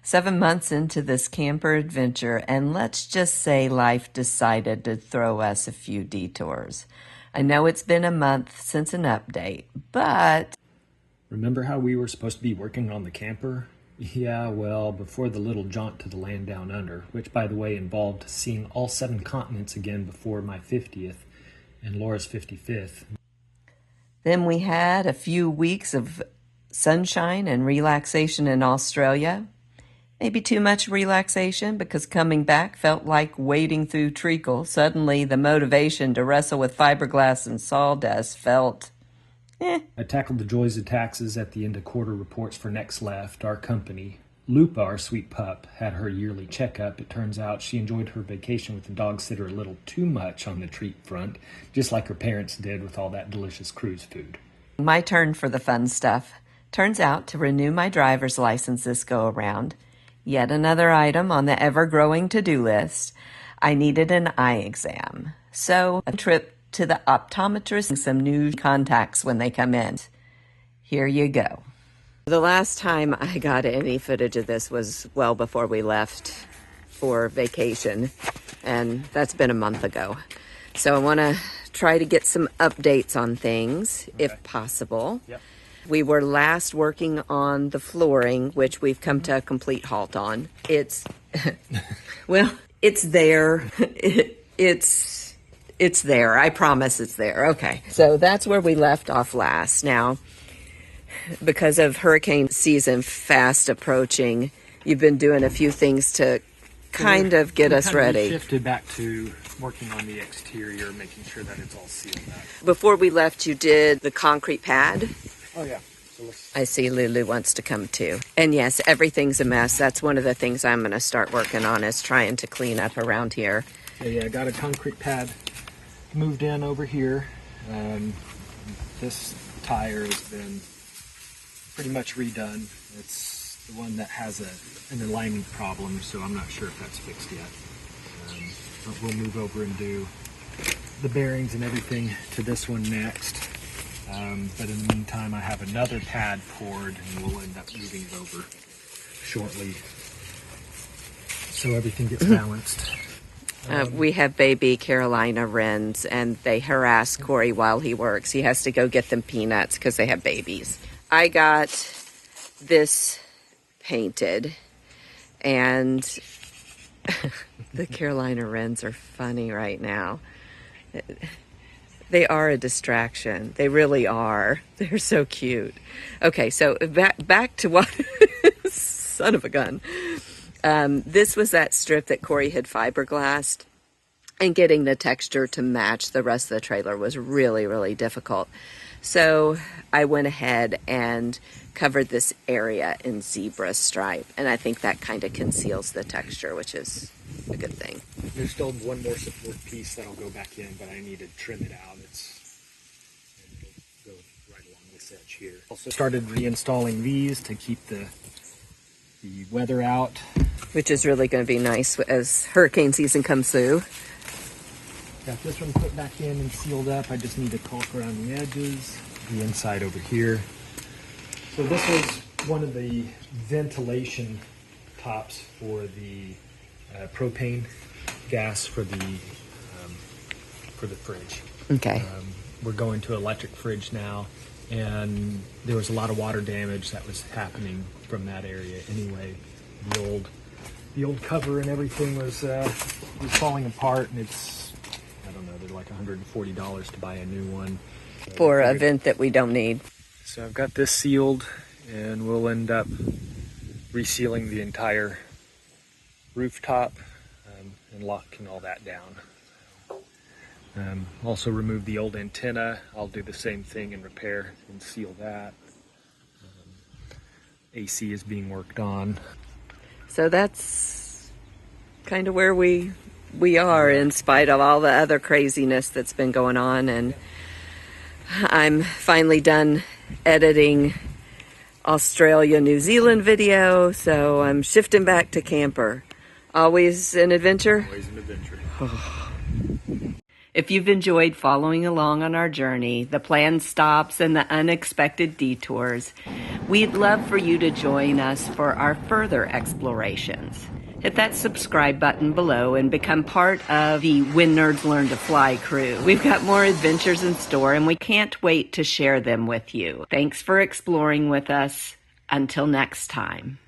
7 months into this camper adventure, and let's just say life decided to throw us a few detours. I know it's been a month since an update, but... Remember how we were supposed to be working on the camper? Yeah, well, before the little jaunt to the land down under, which by the way involved seeing all 7 continents again before my 50th and Laura's 55th. Then we had a few weeks of sunshine and relaxation in Australia. Maybe too much relaxation because coming back felt like wading through treacle. Suddenly the motivation to wrestle with fiberglass and sawdust felt I tackled the joys of taxes at the end of quarter reports for Next Left, our company. Lupa, our sweet pup, had her yearly checkup. It turns out she enjoyed her vacation with the dog sitter a little too much on the treat front, just like her parents did with all that delicious cruise food. My turn for the fun stuff. Turns out to renew my driver's license this go-around. Yet another item on the ever-growing to-do list. I needed an eye exam. So a trip to the optometrist and some new contacts when they come in. Here you go. The last time I got any footage of this was well before we left for vacation, and that's been a month ago. So I want to try to get some updates on things, if possible. Yep. We were last working on the flooring, which we've come to a complete halt on. It's, well, it's there. It's there. I promise it's there. Okay. So that's where we left off last. Now, because of hurricane season fast approaching, you've been doing a few things to kind of get us ready. We shifted back to working on the exterior, making sure that it's all sealed up. Before we left, you did the concrete pad. Oh, yeah. I see Lulu wants to come too. And yes, everything's a mess. That's one of the things I'm going to start working on, is trying to clean up around here. Yeah, I got a concrete pad moved in over here. This tire has been pretty much redone. It's the one that has an alignment problem, so I'm not sure if that's fixed yet. But we'll move over and do the bearings and everything to this one next. But in the meantime, I have another pad poured, and we'll end up moving it over shortly so everything gets balanced. We have baby Carolina wrens, and they harass Cory while he works. He has to go get them peanuts because they have babies. I got this painted, and the Carolina wrens are funny right now. They are a distraction. They really are. They're so cute. Okay, so back to what... Son of a gun. This was that strip that Cory had fiberglassed, and getting the texture to match the rest of the trailer was really, really difficult. So I went ahead and covered this area in zebra stripe, and I think that kind of conceals the texture, which is a good thing. There's still one more support piece that'll go back in, but I need to trim it out. It'll go right along this edge here. Also started reinstalling these to keep the weather out. Which is really going to be nice as hurricane season comes through. Got this one put back in and sealed up. I just need to caulk around the edges. The inside over here. So this was one of the ventilation tops for the propane gas for the fridge. Okay. We're going to electric fridge now, and there was a lot of water damage that was happening from that area anyway. The old cover and everything was falling apart, and it's, I don't know, they're like $140 to buy a new one. For a vent that we don't need. So I've got this sealed, and we'll end up resealing the entire rooftop and locking all that down. Also remove the old antenna. I'll do the same thing and repair and seal that. AC is being worked on. So that's kind of where we are, in spite of all the other craziness that's been going on. And I'm finally done editing Australia, New Zealand video, so I'm shifting back to camper. Always an adventure? Always an adventure. If you've enjoyed following along on our journey, the planned stops and the unexpected detours, We'd love for you to join us for our further explorations. Hit that subscribe button below and become part of the When Nerds Learn to Fly crew. We've got more adventures in store and we can't wait to share them with you. Thanks for exploring with us. Until next time.